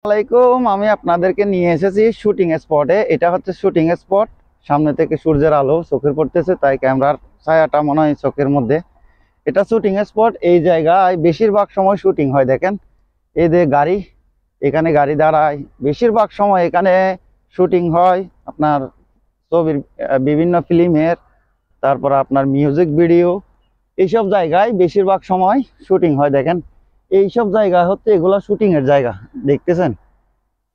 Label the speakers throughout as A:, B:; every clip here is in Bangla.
A: আসসালামাইকুম। আমি আপনাদেরকে নিয়ে এসেছি শুটিং স্পটে। এটা হচ্ছে শুটিং স্পট। সামনে থেকে সূর্যের আলো চোখে পড়তেছে, তাই ক্যামেরার ছায়াটা মনে হয় চোখের মধ্যে। এটা শুটিং স্পট। এই জায়গায় বেশিরভাগ সময় শুটিং হয়। দেখেন এই যে গাড়ি, এখানে গাড়ি দাঁড়ায়। বেশিরভাগ সময় এখানে শুটিং হয় আপনার ছবির, বিভিন্ন ফিল্মের, তারপর আপনার মিউজিক ভিডিও, এইসব জায়গায় বেশিরভাগ সময় শুটিং হয়। দেখেন এইসব জায়গা হচ্ছে এগুলো শুটিং এর জায়গা, দেখতেছেন?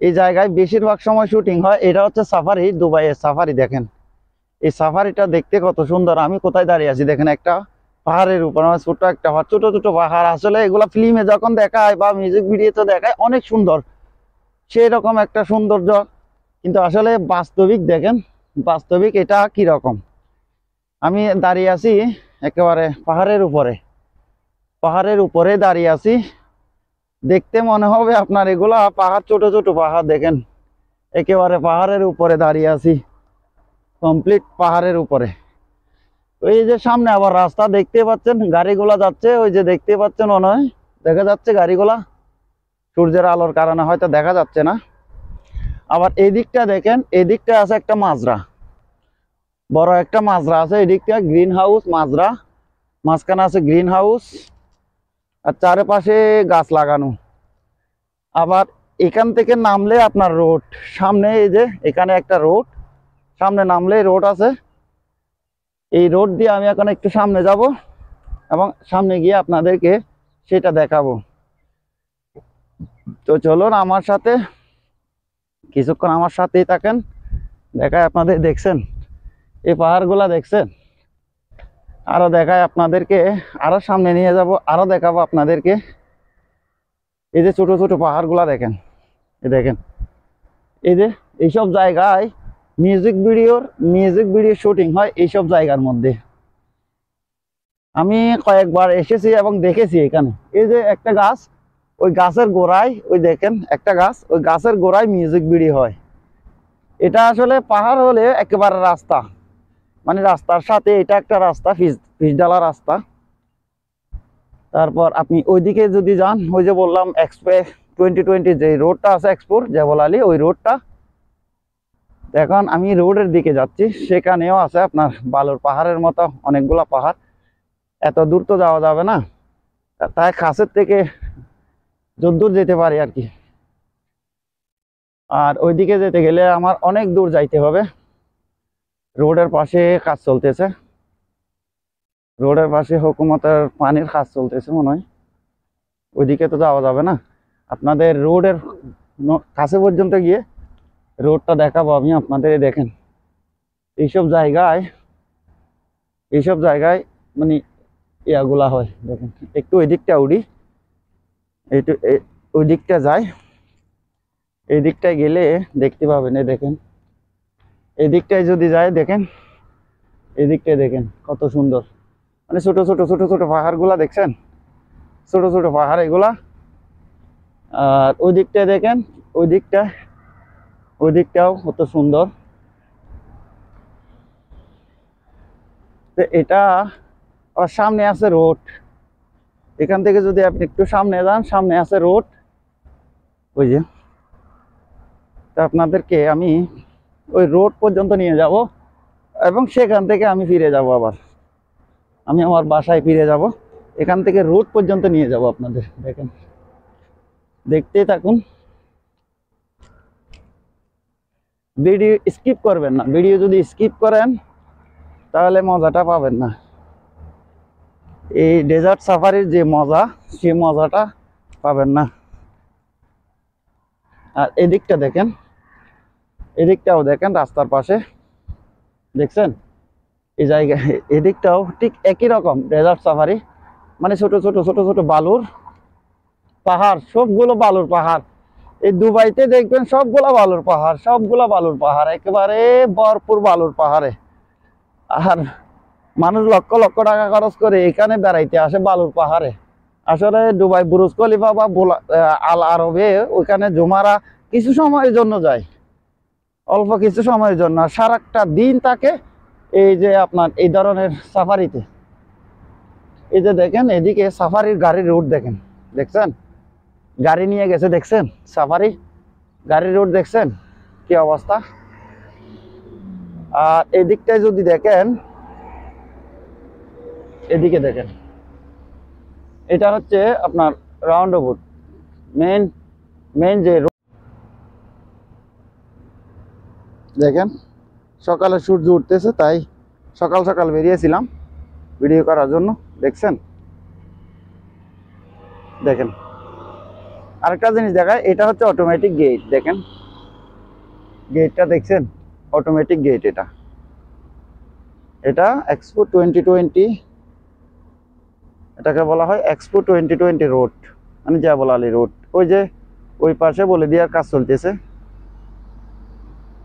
A: এই জায়গায় বেশিরভাগ সময় শুটিং হয়। এটা হচ্ছে সাফারি, দুবাইয়ের সাফারি। দেখেন এই সাফারিটা দেখতে কত সুন্দর। আমি কোথায় দাঁড়িয়ে আছি দেখেন, একটা পাহাড়ের উপর। আমার ছোট একটা পাহাড়, ছোট ছোট পাহাড়। আসলে এগুলা ফিল্মে যখন দেখায় বা মিউজিক ভিডিওতে দেখায় অনেক সুন্দর, সেই রকম একটা সৌন্দর্য। কিন্তু আসলে বাস্তবিক দেখেন, বাস্তবিক এটা কি রকম। আমি দাঁড়িয়ে আছি একেবারে পাহাড়ের উপরে, পাহাড়ের উপরে দাঁড়িয়ে আছি। দেখতে মনে হবে আপনার এগুলা পাহাড়, ছোট ছোট পাহাড়। দেখেন একেবারে পাহাড়ের উপরে দাঁড়িয়ে আছি, কমপ্লিট পাহাড়ের উপরে। ওই যে সামনে আবার রাস্তা দেখতে পাচ্ছেন, গাড়িগুলা যাচ্ছে। ওই যে দেখতে পাচ্ছেন, মনে হয় দেখা যাচ্ছে গাড়িগুলা। সূর্যের আলোর কারণে হয়তো দেখা যাচ্ছে না। আবার এই দিকটা দেখেন, এই দিকটা আছে একটা মাজরা, বড় একটা মাজরা আছে। এই দিকটা গ্রিন হাউস, মাজরা মাঝখানে আছে গ্রিন হাউস, আর চারপাশে গাছ লাগানো। আবার এখান থেকে নামলে আপনার রোড সামনে, এই যে এখানে একটা রোড, সামনে নামলে রোড আছে। এই রোড দিয়ে আমি এখন একটু সামনে যাব এবং সামনে গিয়ে আপনাদেরকে সেটা দেখাবো। তো চলুন আমার সাথে, কিছুক্ষণ আমার সাথেই থাকেন, দেখায় আপনাদের। দেখছেন এই পাহাড়গুলা, দেখছেন? আরো দেখায় আপনাদেরকে, আরো সামনে নিয়ে যাব, আরো দেখাবো আপনাদেরকে। এই যে ছোট ছোট পাহাড়গুলা দেখেন, এই দেখেন, এই যে এইসব জায়গায় মিউজিক ভিডিও শুটিং হয় এইসব জায়গার মধ্যে। আমি কয়েকবার এসেছি এবং দেখেছি এখানে। এই যে একটা গাছ, ওই গাছের গোড়ায়, ওই দেখেন একটা গাছ, ওই গাছের গোড়ায় মিউজিক ভিডিও হয়। এটা আসলে পাহাড় হলে একেবারে রাস্তা, মানে রাস্তার সাথে এটা একটা রাস্তা, পিচঢালা রাস্তা। তারপর আপনি ওইদিকে যদি যান, ওই যে বললাম এক্সপো 2020 যে রোডটা আছে, এক্সপোর জেবল আলী, ওই রোডটা। এখন আমি রোডের দিকে যাচ্ছি, সেখানেও আছে আপনার বালুর পাহাড়ের মতো অনেকগুলা পাহাড়। এত দূর তো যাওয়া যাবে না, তাই কাছের থেকে যতদূর যেতে পারি আর কি। আর ওইদিকে যেতে গেলে আমার অনেক দূর যাইতে হবে। রোডের পাশে কাজ চলতেছে, রোডের পাশে হুকুমতের পানির কাজ চলতেছে মনে হয়। ওইদিকে তো যাওয়া যাবে না। আপনাদের রোডের কাছে পর্যন্ত গিয়ে রোডটা দেখাবো আমি আপনাদের। দেখেন এইসব জায়গায়, এইসব জায়গায় মানে ইয়াগুলা হয়। দেখেন একটু ওই দিকটা উঠি, একটু ওই দিকটা যাই। এই দিকটায় গেলে দেখতে পাবেন, এই দেখেন এই দিকটায় যদি যায়, দেখেন এই দিকটায় দেখেন কত সুন্দর। মানে ছোট ছোট ছোট ছোট পাহাড় গুলা দেখছেন, ছোট ছোট পাহাড় এগুলা। আর ওই দিকটায় দেখেন, ওই দিকটা, ওই দিকটাও কত সুন্দর। তো এটা আর সামনে আছে রোড। এখান থেকে যদি আপনি একটু সামনে যান, সামনে আছে রোড, ওই যে। তা আপনাদেরকে আমি ওই রোড পর্যন্ত নিয়ে যাব এবং সেখান থেকে আমি ফিরে যাব। আবার আমি আমার বাসায় ফিরে যাব। এখান থেকে রোড পর্যন্ত নিয়ে যাব আপনাদের। দেখেন, দেখতেই থাকুন, ভিডিও স্কিপ করবেন না। ভিডিও যদি স্কিপ করেন তাহলে মজাটা পাবেন না। এই ডেজার্ট সাফারির যে মজা, সেই মজাটা পাবেন না। আর এদিকটা দেখেন, এদিকটাও দেখেন রাস্তার পাশে, দেখছেন? এই জায়গায় এদিকটাও ঠিক একই রকম ডেজার্ট সাফারি। মানে ছোট ছোট ছোট ছোট বালুর পাহাড়, সবগুলো বালুর পাহাড়। এই দুবাইতে দেখবেন সবগুলা বালুর পাহাড়, সবগুলা বালুর পাহাড়, একেবারে ভরপুর বালুর পাহাড়ে। আর মানুষ লক্ষ লক্ষ টাকা খরচ করে এখানে বেড়াইতে আসে বালুর পাহাড়ে। আসলে দুবাই বুরুজ খলিফা বা আল আরবে, ওইখানে জুমারা কিছু সময়ের জন্য যায়, অল্প কিছু সময়ের জন্য। সারাটা দিন থাকে এই যে আপনার এই ধরনের সাফারিতে। এই যে দেখেন এদিকে সাফারির গাড়ির রুট দেখেন, দেখছেন? গাড়ি নিয়ে গেছে, দেখছেন? সাফারি গাড়ির রোড দেখছেন কি অবস্থা। আর এদিকটায় যদি দেখেন, এদিকে দেখেন, এটা হচ্ছে আপনার রাউন্ড অবুট মেন মেন যে রোড। দেখেন সকালে সূর্য উঠতেছে, তাই সকাল সকাল বেরিয়েছিলাম ভিডিও করার জন্য। দেখছেন, দেখেন আরেকটা জিনিস দেখায়, এটা হচ্ছে অটোমেটিক গেট। দেখেন গেটটা দেখছেন, অটোমেটিক গেট। এটা এক্সপো 2020, এটাকে বলা হয় এক্সপো 2020 রোড, মানে জাবল আলী রোড। ওই যে ওই পাশে বলে দেওয়ার কাজ চলতেছে।